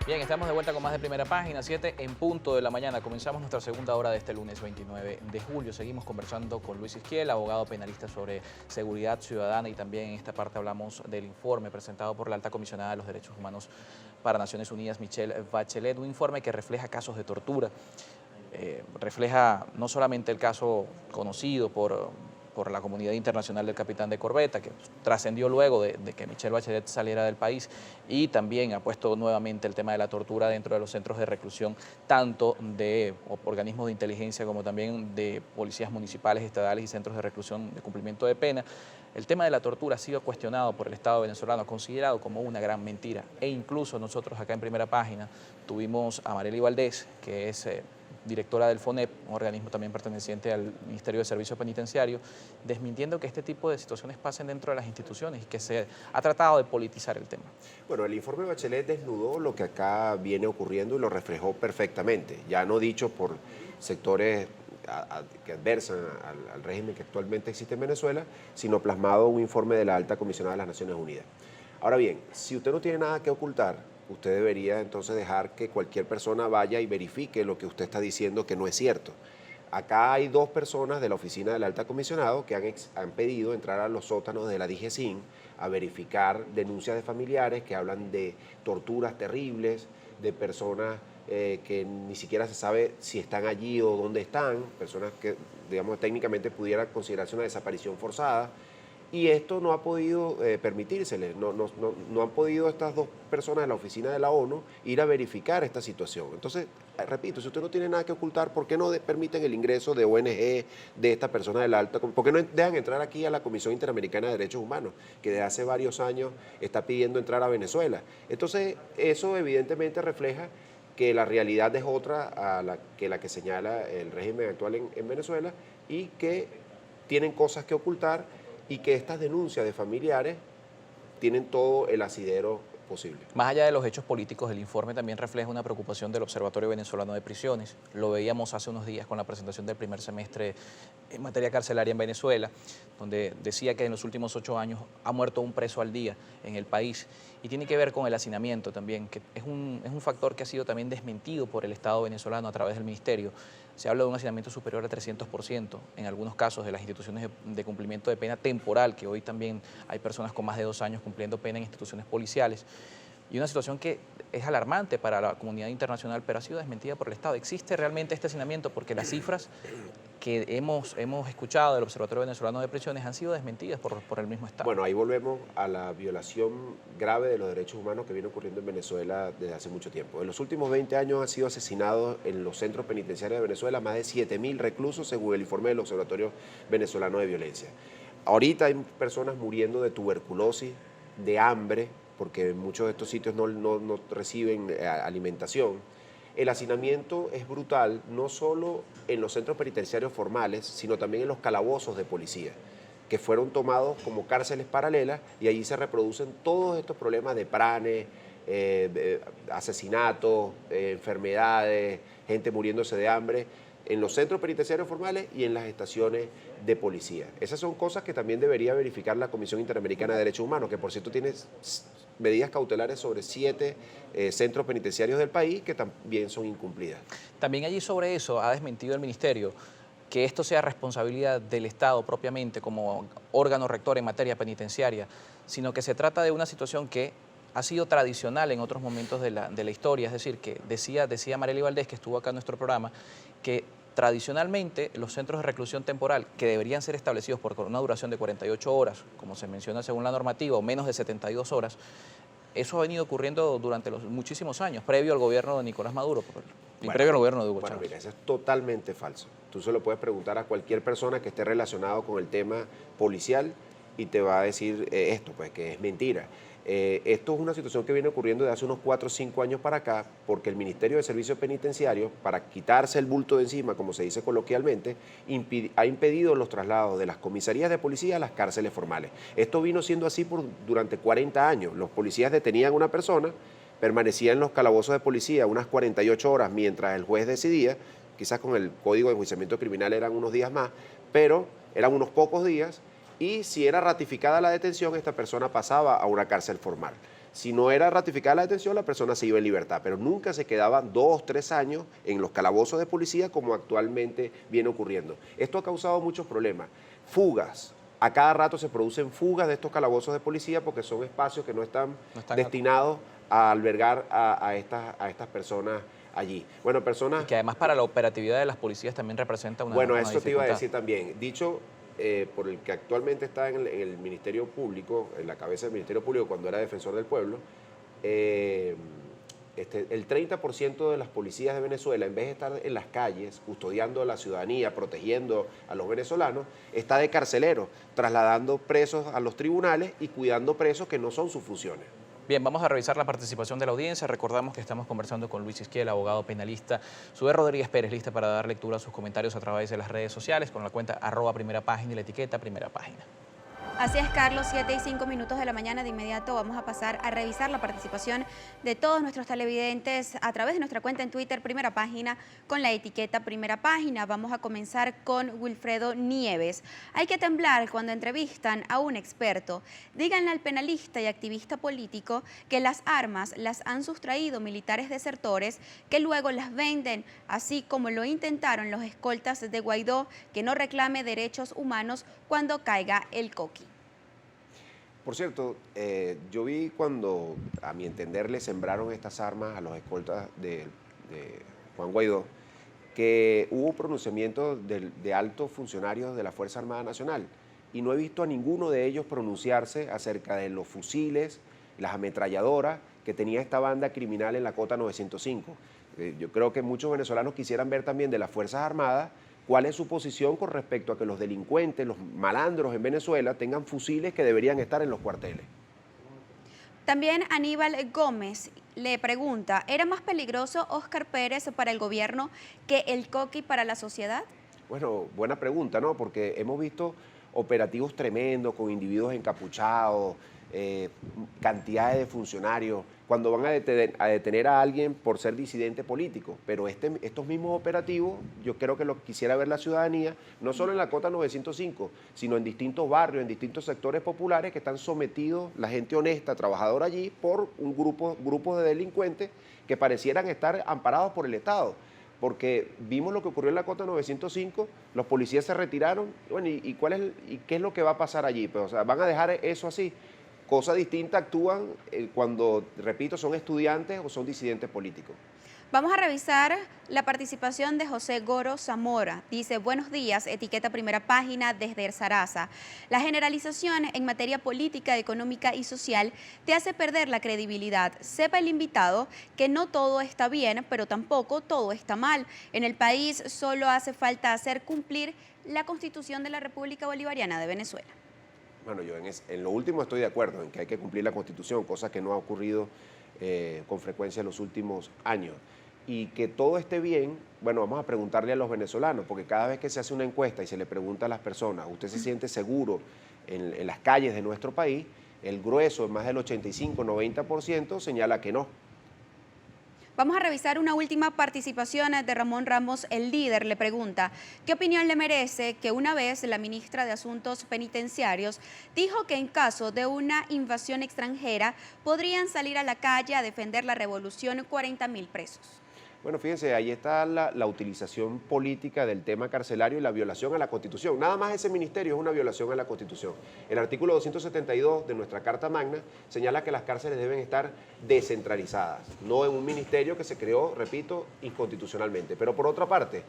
Bien, estamos de vuelta con más de Primera Página, 7 en punto de la mañana. Comenzamos nuestra segunda hora de este lunes 29 de julio. Seguimos conversando con Luis Izquiel, abogado penalista sobre seguridad ciudadana, y también en esta parte hablamos del informe presentado por la Alta Comisionada de los Derechos Humanos para Naciones Unidas, Michelle Bachelet, un informe que refleja casos de tortura. Refleja no solamente el caso conocido por la comunidad internacional del capitán de corbeta, que trascendió luego de que Michelle Bachelet saliera del país, y también ha puesto nuevamente el tema de la tortura dentro de los centros de reclusión, tanto de organismos de inteligencia como también de policías municipales, estadales y centros de reclusión de cumplimiento de pena. El tema de la tortura ha sido cuestionado por el Estado venezolano, considerado como una gran mentira, e incluso nosotros acá en Primera Página tuvimos a Marely Valdés, que es directora del FONEP, un organismo también perteneciente al Ministerio de Servicios Penitenciarios, desmintiendo que este tipo de situaciones pasen dentro de las instituciones y que se ha tratado de politizar el tema. Bueno, el informe Bachelet desnudó lo que acá viene ocurriendo y lo reflejó perfectamente, ya no dicho por sectores que adversan al régimen que actualmente existe en Venezuela, sino plasmado en un informe de la Alta Comisionada de las Naciones Unidas. Ahora bien, si usted no tiene nada que ocultar, usted debería entonces dejar que cualquier persona vaya y verifique lo que usted está diciendo que no es cierto. Acá hay dos personas de la oficina del Alta Comisionado que han pedido entrar a los sótanos de la DGCIN a verificar denuncias de familiares que hablan de torturas terribles, de personas que ni siquiera se sabe si están allí o dónde están, personas que, digamos, técnicamente pudiera considerarse una desaparición forzada. Y esto no ha podido permitírseles, no han podido estas dos personas de la oficina de la ONU ir a verificar esta situación. Entonces, repito, si usted no tiene nada que ocultar, ¿por qué no permiten el ingreso de ONG, de esta persona del alta? ¿Por qué no dejan entrar aquí a la Comisión Interamericana de Derechos Humanos, que desde hace varios años está pidiendo entrar a Venezuela? Entonces, eso evidentemente refleja que la realidad es otra a la que señala el régimen actual en Venezuela, y que tienen cosas que ocultar, y que estas denuncias de familiares tienen todo el asidero posible. Más allá de los hechos políticos, el informe también refleja una preocupación del Observatorio Venezolano de Prisiones. Lo veíamos hace unos días con la presentación del primer semestre en materia carcelaria en Venezuela, donde decía que en los últimos 8 años ha muerto un preso al día en el país, y tiene que ver con el hacinamiento también, que es un factor que ha sido también desmentido por el Estado venezolano a través del Ministerio. Se habla de un hacinamiento superior a 300% en algunos casos de las instituciones de cumplimiento de pena temporal, que hoy también hay personas con más de 2 años cumpliendo pena en instituciones policiales. Y una situación que es alarmante para la comunidad internacional, pero ha sido desmentida por el Estado. ¿Existe realmente este hacinamiento? Porque las cifras que hemos escuchado del Observatorio Venezolano de Prisiones han sido desmentidas por el mismo Estado. Bueno, ahí volvemos a la violación grave de los derechos humanos que viene ocurriendo en Venezuela desde hace mucho tiempo. En los últimos 20 años han sido asesinados en los centros penitenciarios de Venezuela más de 7.000 reclusos, según el informe del Observatorio Venezolano de Violencia. Ahorita hay personas muriendo de tuberculosis, de hambre, porque muchos de estos sitios no reciben alimentación. El hacinamiento es brutal, no solo en los centros penitenciarios formales, sino también en los calabozos de policía, que fueron tomados como cárceles paralelas, y allí se reproducen todos estos problemas de pranes, asesinatos, enfermedades, gente muriéndose de hambre, en los centros penitenciarios formales y en las estaciones de policía. Esas son cosas que también debería verificar la Comisión Interamericana de Derechos Humanos, que por cierto tiene medidas cautelares sobre 7 centros penitenciarios del país que también son incumplidas. También allí sobre eso ha desmentido el Ministerio que esto sea responsabilidad del Estado propiamente como órgano rector en materia penitenciaria, sino que se trata de una situación que ha sido tradicional en otros momentos de la historia. Es decir, que decía Marely Valdés, que estuvo acá en nuestro programa, que tradicionalmente los centros de reclusión temporal, que deberían ser establecidos por una duración de 48 horas, como se menciona según la normativa, o menos de 72 horas, eso ha venido ocurriendo durante muchísimos años, previo al gobierno de Nicolás Maduro previo al gobierno de Hugo Chávez. Mira, eso es totalmente falso. Tú se lo puedes preguntar a cualquier persona que esté relacionado con el tema policial y te va a decir esto, pues que es mentira. Esto es una situación que viene ocurriendo desde hace unos 4 o 5 años para acá, porque el Ministerio de Servicios Penitenciarios, para quitarse el bulto de encima, como se dice coloquialmente, ha impedido los traslados de las comisarías de policía a las cárceles formales. Esto vino siendo así durante 40 años. Los policías detenían a una persona, permanecía en los calabozos de policía unas 48 horas mientras el juez decidía, quizás con el Código de Enjuiciamiento Criminal eran unos días más, pero eran unos pocos días, y si era ratificada la detención, esta persona pasaba a una cárcel formal. Si no era ratificada la detención, la persona se iba en libertad, pero nunca se quedaban 2, 3 años en los calabozos de policía como actualmente viene ocurriendo. Esto ha causado muchos problemas. Fugas. A cada rato se producen fugas de estos calabozos de policía porque son espacios que no están destinados a albergar a estas personas allí. Bueno, personas... Y que además para la operatividad de las policías también representa una Bueno, una eso te iba a dificultad. decir también. Dicho por el que actualmente está en el Ministerio Público, en la cabeza del Ministerio Público cuando era defensor del pueblo, el 30% de las policías de Venezuela, en vez de estar en las calles custodiando a la ciudadanía, protegiendo a los venezolanos, está de carcelero, trasladando presos a los tribunales y cuidando presos que no son sus funciones. Bien, vamos a revisar la participación de la audiencia. Recordamos que estamos conversando con Luis Isquiel, abogado penalista. Sube Rodríguez Pérez, lista para dar lectura a sus comentarios a través de las redes sociales con la cuenta @primerapágina y la etiqueta Primera Página. Así es, Carlos, 7:05 de la mañana. De inmediato vamos a pasar a revisar la participación de todos nuestros televidentes a través de nuestra cuenta en Twitter, Primera Página, con la etiqueta Primera Página. Vamos a comenzar con Wilfredo Nieves. Hay que temblar cuando entrevistan a un experto. Díganle al penalista y activista político que las armas las han sustraído militares desertores que luego las venden, así como lo intentaron los escoltas de Guaidó, que no reclame derechos humanos cuando caiga el coqui. Por cierto, yo vi cuando, a mi entender, le sembraron estas armas a los escoltas de Juan Guaidó, que hubo pronunciamientos de altos funcionarios de la Fuerza Armada Nacional y no he visto a ninguno de ellos pronunciarse acerca de los fusiles, las ametralladoras que tenía esta banda criminal en la Cota 905. Yo creo que muchos venezolanos quisieran ver también de las Fuerzas Armadas cuál es su posición con respecto a que los delincuentes, los malandros en Venezuela tengan fusiles que deberían estar en los cuarteles. También Aníbal Gómez le pregunta, ¿era más peligroso Óscar Pérez para el gobierno que el coqui para la sociedad? Bueno, buena pregunta, ¿no? Porque hemos visto operativos tremendos con individuos encapuchados, cantidades de funcionarios, cuando van a detener a alguien por ser disidente político. Pero estos mismos operativos, yo creo que lo quisiera ver la ciudadanía, no solo en la Cota 905, sino en distintos barrios, en distintos sectores populares que están sometidos, la gente honesta, trabajadora allí, por un grupo de delincuentes que parecieran estar amparados por el Estado. Porque vimos lo que ocurrió en la Cota 905, los policías se retiraron, bueno, ¿y qué es lo que va a pasar allí? Pues, o sea, ¿van a dejar eso así? Cosa distinta actúan cuando, repito, son estudiantes o son disidentes políticos. Vamos a revisar la participación de José Goro Zamora. Dice, buenos días, etiqueta Primera Página desde Zaraza. La generalización en materia política, económica y social te hace perder la credibilidad. Sepa el invitado que no todo está bien, pero tampoco todo está mal. En el país solo hace falta hacer cumplir la Constitución de la República Bolivariana de Venezuela. Bueno, yo en lo último estoy de acuerdo, en que hay que cumplir la Constitución, cosa que no ha ocurrido con frecuencia en los últimos años. Y que todo esté bien, bueno, vamos a preguntarle a los venezolanos, porque cada vez que se hace una encuesta y se le pregunta a las personas, ¿usted se siente seguro en las calles de nuestro país? El grueso, más del 85-90%, señala que no. Vamos a revisar una última participación de Ramón Ramos, el líder. Le pregunta, ¿qué opinión le merece que una vez la ministra de Asuntos Penitenciarios dijo que en caso de una invasión extranjera podrían salir a la calle a defender la revolución 40.000 presos? Bueno, fíjense, ahí está la utilización política del tema carcelario y la violación a la Constitución. Nada más ese ministerio es una violación a la Constitución. El artículo 272 de nuestra Carta Magna señala que las cárceles deben estar descentralizadas, no en un ministerio que se creó, repito, inconstitucionalmente. Pero por otra parte,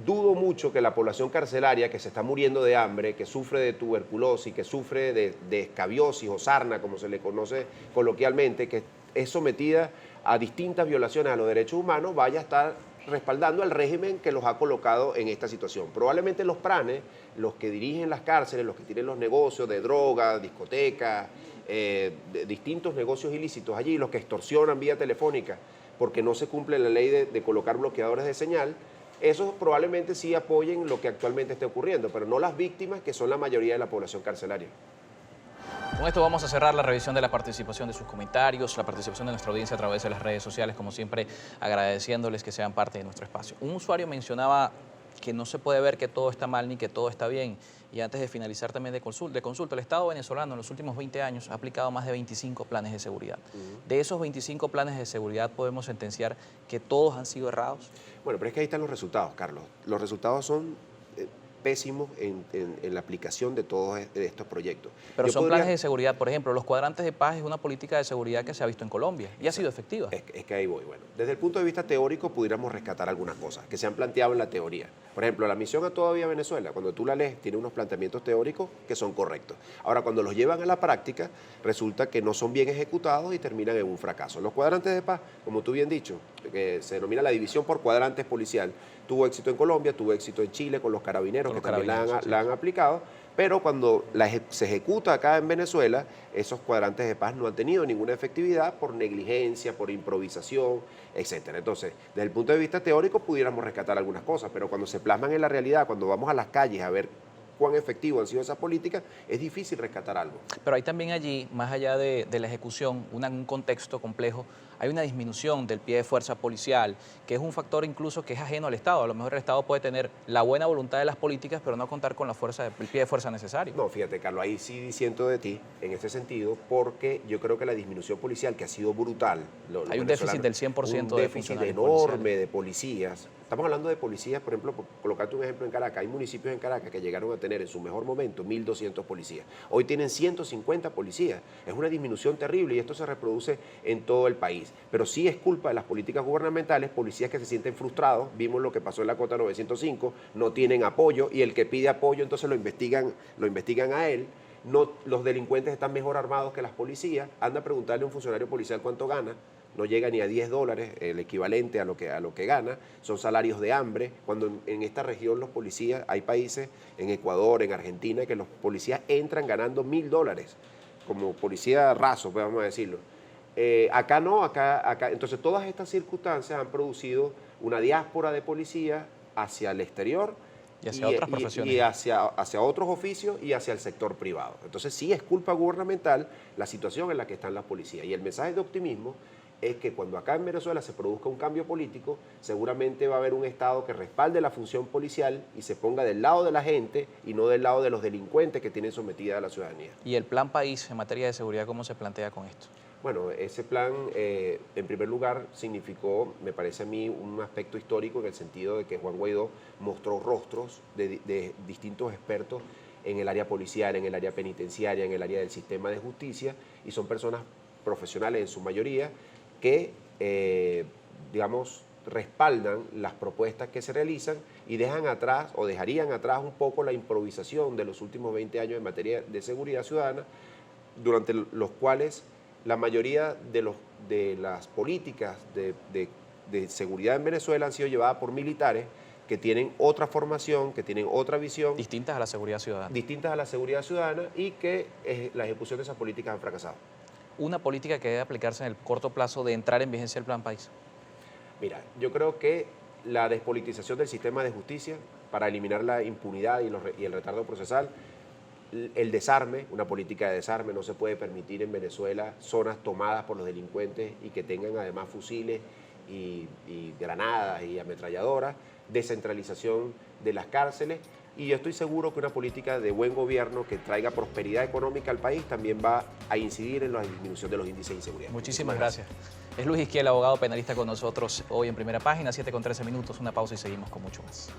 dudo mucho que la población carcelaria que se está muriendo de hambre, que sufre de tuberculosis, que sufre de escabiosis o sarna, como se le conoce coloquialmente, que es sometida a distintas violaciones a los derechos humanos, vaya a estar respaldando al régimen que los ha colocado en esta situación. Probablemente los pranes, los que dirigen las cárceles, los que tienen los negocios de drogas, discotecas, de distintos negocios ilícitos allí, los que extorsionan vía telefónica porque no se cumple la ley de colocar bloqueadores de señal, esos probablemente sí apoyen lo que actualmente esté ocurriendo, pero no las víctimas, que son la mayoría de la población carcelaria. Con esto vamos a cerrar la revisión de la participación de sus comentarios, la participación de nuestra audiencia a través de las redes sociales, como siempre agradeciéndoles que sean parte de nuestro espacio. Un usuario mencionaba que no se puede ver que todo está mal ni que todo está bien. Y antes de finalizar también de consulta, el Estado venezolano en los últimos 20 años ha aplicado más de 25 planes de seguridad. De esos 25 planes de seguridad podemos sentenciar que todos han sido errados. Bueno, pero es que ahí están los resultados, Carlos. Los resultados son pésimos en la aplicación de todos estos proyectos. Pero son planes de seguridad, por ejemplo, los cuadrantes de paz es una política de seguridad que se ha visto en Colombia y ha sido efectiva. Es que ahí voy. Bueno, desde el punto de vista teórico pudiéramos rescatar algunas cosas que se han planteado en la teoría. Por ejemplo, la misión a toda vía Venezuela, cuando tú la lees, tiene unos planteamientos teóricos que son correctos. Ahora, cuando los llevan a la práctica, resulta que no son bien ejecutados y terminan en un fracaso. Los cuadrantes de paz, como tú bien dicho, que se denomina la división por cuadrantes policial, tuvo éxito en Colombia, tuvo éxito en Chile con los carabineros, que también la han aplicado, pero cuando se ejecuta acá en Venezuela, esos cuadrantes de paz no han tenido ninguna efectividad por negligencia, por improvisación, etcétera. Entonces, desde el punto de vista teórico pudiéramos rescatar algunas cosas, pero cuando se plasman en la realidad, cuando vamos a las calles a ver cuán efectivo han sido esas políticas, es difícil rescatar algo. Pero hay también allí, más allá de la ejecución, un contexto complejo, hay una disminución del pie de fuerza policial, que es un factor incluso que es ajeno al Estado. A lo mejor el Estado puede tener la buena voluntad de las políticas, pero no contar con el pie de fuerza necesario. No, fíjate, Carlos, ahí sí disiento de ti en este sentido, porque yo creo que la disminución policial, que ha sido brutal. Hay un déficit del 100% de funcionarios. Un déficit enorme de policías. Estamos hablando de policías, por ejemplo, por colocarte un ejemplo en Caracas. Hay municipios en Caracas que llegaron a tener en su mejor momento 1.200 policías. Hoy tienen 150 policías. Es una disminución terrible y esto se reproduce en todo el país. Pero sí es culpa de las políticas gubernamentales, policías que se sienten frustrados. Vimos lo que pasó en la Cota 905, no tienen apoyo y el que pide apoyo entonces lo investigan a él. No, los delincuentes están mejor armados que las policías. Anda a preguntarle a un funcionario policial cuánto gana. No llega ni a $10, el equivalente a lo que gana, son salarios de hambre, cuando en esta región los policías, hay países, en Ecuador, en Argentina, que los policías entran ganando $1.000, como policía raso, vamos a decirlo. Acá no, acá. Entonces todas estas circunstancias han producido una diáspora de policías hacia el exterior, y hacia otras profesiones. Y hacia otros oficios y hacia el sector privado. Entonces sí es culpa gubernamental la situación en la que están las policías. Y el mensaje de optimismo es que cuando acá en Venezuela se produzca un cambio político, seguramente va a haber un Estado que respalde la función policial y se ponga del lado de la gente y no del lado de los delincuentes que tienen sometida a la ciudadanía. ¿Y el plan país en materia de seguridad cómo se plantea con esto? Bueno, ese plan, en primer lugar, significó, me parece a mí, un aspecto histórico en el sentido de que Juan Guaidó mostró rostros de distintos expertos en el área policial, en el área penitenciaria, en el área del sistema de justicia, y son personas profesionales en su mayoría que, digamos, respaldan las propuestas que se realizan y dejan atrás o dejarían atrás un poco la improvisación de los últimos 20 años en materia de seguridad ciudadana, durante los cuales la mayoría de las políticas de seguridad en Venezuela han sido llevadas por militares que tienen otra formación, que tienen otra visión. Distintas a la seguridad ciudadana. Distintas a la seguridad ciudadana y que la ejecución de esas políticas han fracasado. Una política que debe aplicarse en el corto plazo de entrar en vigencia el plan país. Mira, yo creo que la despolitización del sistema de justicia para eliminar la impunidad y el retardo procesal, el desarme, una política de desarme, no se puede permitir en Venezuela zonas tomadas por los delincuentes y que tengan además fusiles y granadas y ametralladoras, descentralización de las cárceles. Y yo estoy seguro que una política de buen gobierno que traiga prosperidad económica al país también va a incidir en la disminución de los índices de inseguridad. Muchísimas gracias. Es Luis Isquiel, abogado penalista con nosotros hoy en Primera Página, 7:13, una pausa y seguimos con mucho más.